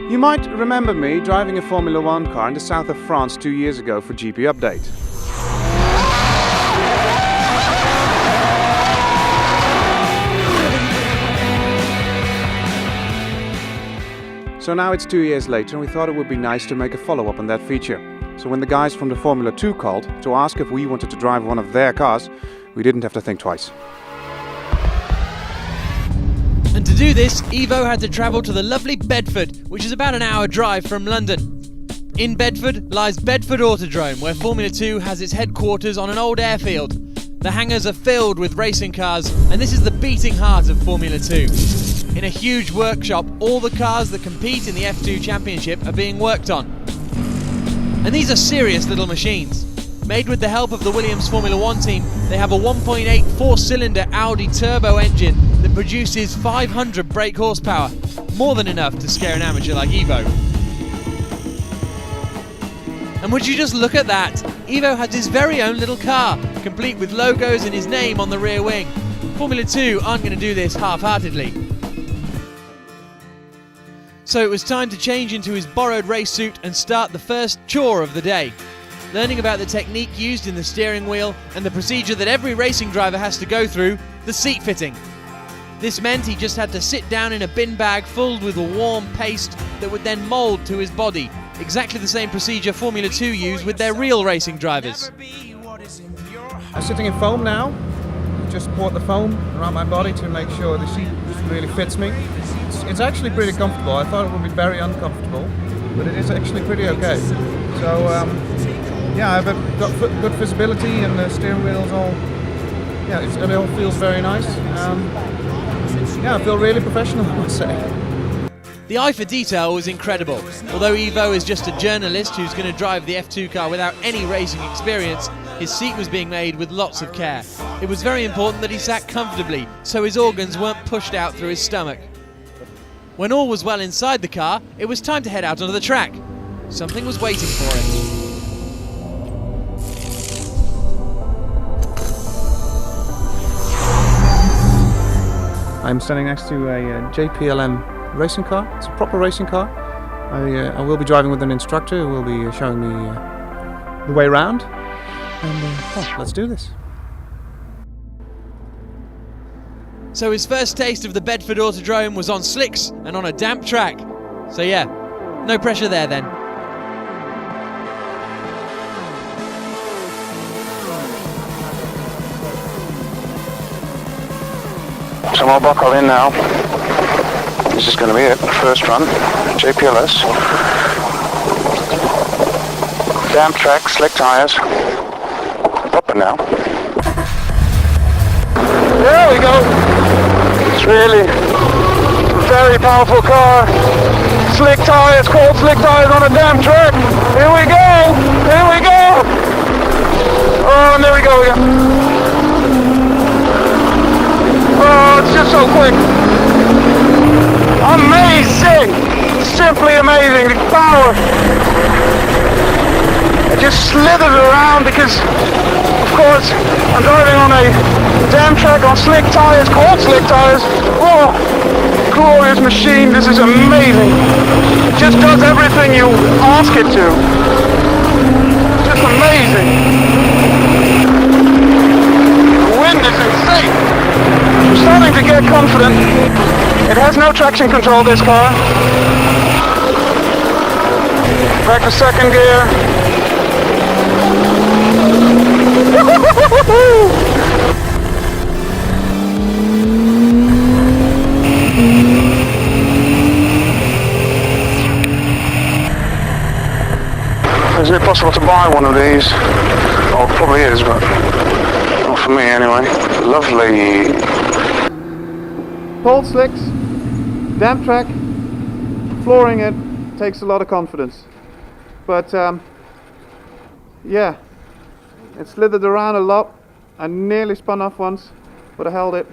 You might remember me driving a Formula 1 car in the south of France 2 years ago for GPUpdate. So now it's 2 years later and we thought it would be nice to make a follow-up on that feature. So when the guys from the Formula 2 called to ask if we wanted to drive one of their cars, we didn't have to think twice. And to do this, Ivo had to travel to the lovely Bedford, which is about an hour drive from London. In Bedford lies Bedford Autodrome, where Formula 2 has its headquarters on an old airfield. The hangars are filled with racing cars, and this is the beating heart of Formula 2. In a huge workshop, all the cars that compete in the F2 Championship are being worked on. And these are serious little machines. Made with the help of the Williams Formula 1 team, they have a 1.8 four-cylinder Audi turbo engine that produces 500 brake horsepower, more than enough to scare an amateur like Ivo. And would you just look at that? Ivo has his very own little car, complete with logos and his name on the rear wing. Formula 2 aren't going to do this half-heartedly. So it was time to change into his borrowed race suit and start the first chore of the day. Learning about the technique used in the steering wheel and the procedure that every racing driver has to go through, the seat fitting. This meant he just had to sit down in a bin bag filled with a warm paste that would then mould to his body. Exactly the same procedure Formula 2 use with their real racing drivers. I'm sitting in foam now. Just poured the foam around my body to make sure the seat really fits me. It's actually pretty comfortable. I thought it would be very uncomfortable, but it is actually pretty okay. So yeah, I've got good visibility and the steering wheel's all, yeah, it all feels very nice. Yeah, I feel really professional, I must say. The eye for detail was incredible. Although Ivo is just a journalist who's going to drive the F2 car without any racing experience, his seat was being made with lots of care. It was very important that he sat comfortably, so his organs weren't pushed out through his stomach. When all was well inside the car, it was time to head out onto the track. Something was waiting for it. I'm standing next to a JPLM racing car. It's a proper racing car. I will be driving with an instructor who will be showing me the way around. And well, let's do this. So his first taste of the Bedford Autodrome was on slicks and on a damp track. So yeah, no pressure there then. So I'll buckle in now. This is going to be it, first run, JPLS. Damp track, slick tyres. Up and now. There we go. It's really a very powerful car. Slick tyres, cold slick tyres on a damp track. Here we go. Here we go. Oh, and there we go again. Oh, it's just so quick. Amazing. Simply amazing. The power. It just slithered around because, of course, I'm driving on a damp track on slick tyres, cold slick tyres. Oh, glorious machine. This is amazing. It just does everything you ask it to. Just amazing. The wind is insane. I'm starting to get confident. It has no traction control, this car. Back to second gear. Is it possible to buy one of these? Oh, it probably is, but not for me anyway. Lovely. Cold slicks, damp track, flooring it takes a lot of confidence. But yeah, it slithered around a lot. I nearly spun off once, but I held it.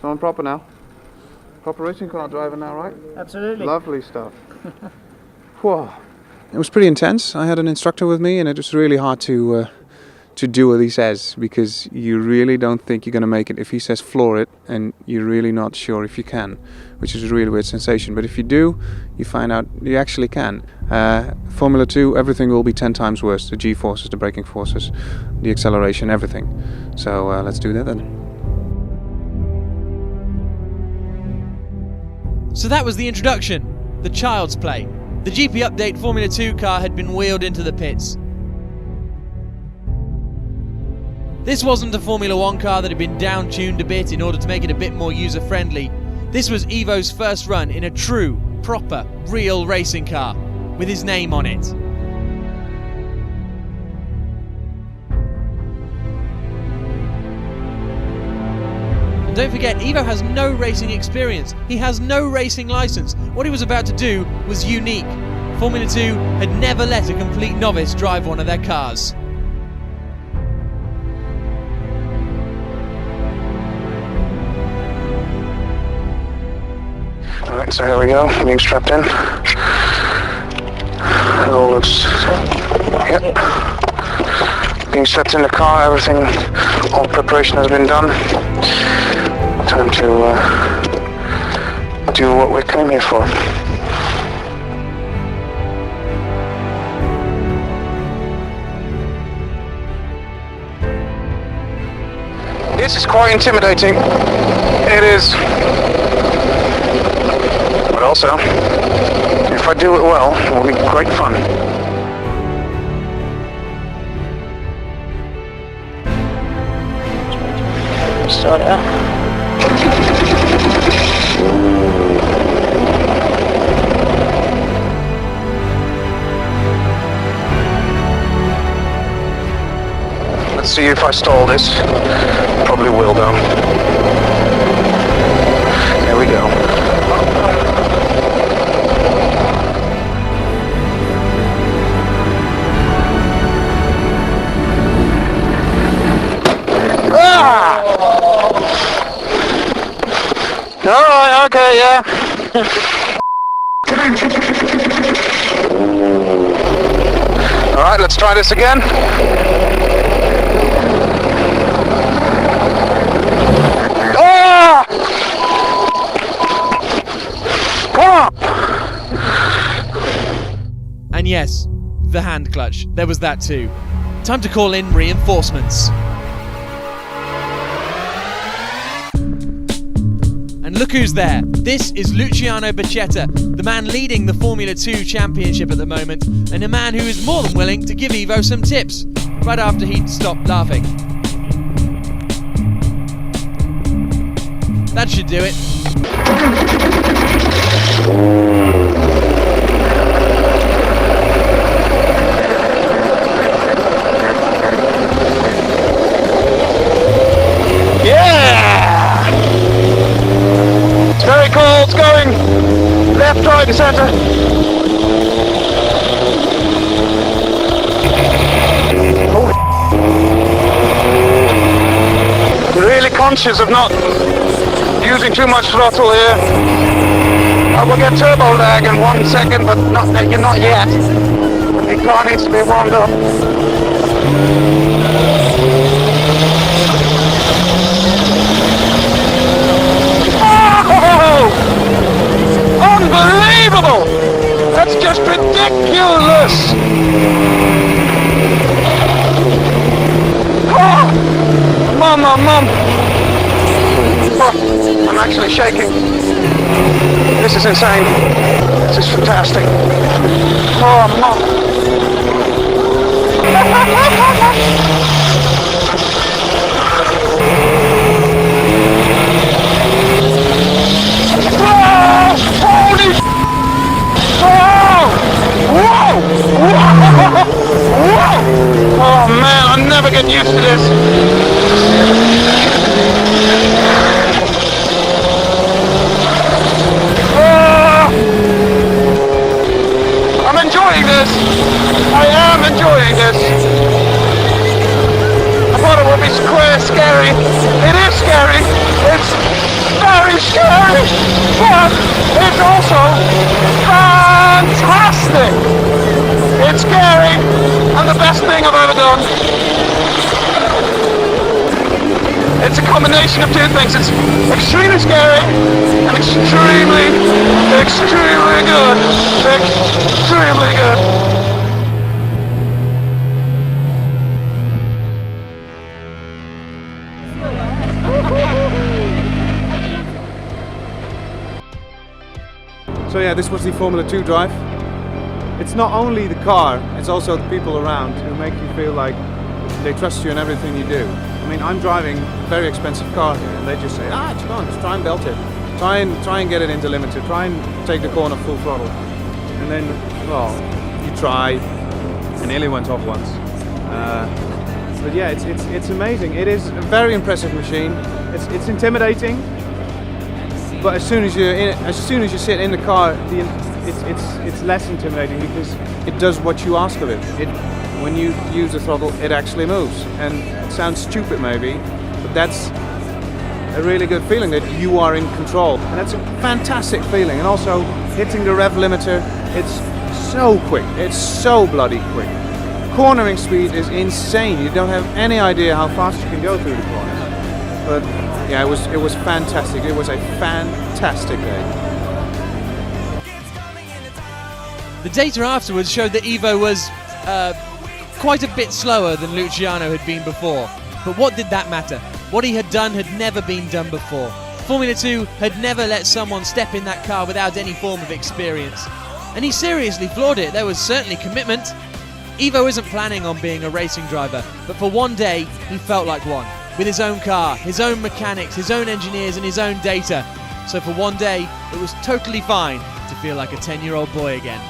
So I'm proper now. Proper racing car driver now, right? Absolutely. Lovely stuff. Whoa. It was pretty intense. I had an instructor with me and it was really hard to to do what he says, because you really don't think you're going to make it if he says floor it, and you're really not sure if you can, which is a really weird sensation. But if you do, you find out you actually can. Formula 2, everything will be 10 times worse. The G-forces, the braking forces, the acceleration, everything. So let's do that then. So that was the introduction, the child's play. The GPUpdate Formula 2 car had been wheeled into the pits. This wasn't a Formula 1 car that had been down-tuned a bit in order to make it a bit more user-friendly. This was Ivo's first run in a true, proper, real racing car, with his name on it. And don't forget, Ivo has no racing experience. He has no racing license. What he was about to do was unique. Formula 2 had never let a complete novice drive one of their cars. Alright, so here we go, being strapped in. It all looks... Yep. Being strapped in the car, everything, all preparation has been done. Time to do what we came here for. This is quite intimidating. It is. But also, if I do it well, it will be great fun. Start it up. Let's see if I stall this. Probably will though. There we go. Alright, okay, yeah. Alright, let's try this again. Ah! Come on! And yes, the hand clutch. There was that too. Time to call in reinforcements. And look who's there. This is Luciano Becchetta, the man leading the Formula 2 championship at the moment, and a man who is more than willing to give Ivo some tips, right after he'd stopped laughing. That should do it. Very cool, it's going left, right and centre. Really conscious of not using too much throttle here. I will get turbo lag in 1 second, but not yet. The car needs to be warmed up. Unbelievable! That's just ridiculous! Oh, mum. Oh, I'm actually shaking. This is insane. This is fantastic. Oh, mum. Holy! Whoa! Oh man, I'll never get used to this. I'm enjoying this. I am enjoying this. I thought it would be scary. It is scary. It's very scary, but it's also fantastic. It's scary and the best thing I've ever done. combination of two things. It's extremely scary and extremely good. Extremely good. So yeah, this was the Formula 2 drive. It's not only the car, it's also the people around who make you feel like they trust you in everything you do. I mean, I'm driving a very expensive car here and they just say, it's gone, just try and belt it. Try and get it into limiter, try and take the corner full throttle. And then, well, you try, and nearly went off once. But yeah, it's amazing. It is a very impressive machine. It's intimidating. But as soon as you sit in the car, it's less intimidating because it does what you ask of it. When you use the throttle, it actually moves. And it sounds stupid maybe, but that's a really good feeling that you are in control. And that's a fantastic feeling. And also hitting the rev limiter, it's so quick. It's so bloody quick. Cornering speed is insane. You don't have any idea how fast you can go through the corners. But yeah, it was fantastic. It was a fantastic day. The data afterwards showed that Ivo was quite a bit slower than Luciano had been before. But what did that matter? What he had done had never been done before. Formula 2 had never let someone step in that car without any form of experience. And he seriously floored it. There was certainly commitment. Ivo isn't planning on being a racing driver, but for one day he felt like one. With his own car, his own mechanics, his own engineers and his own data. So for one day, it was totally fine to feel like a 10-year-old boy again.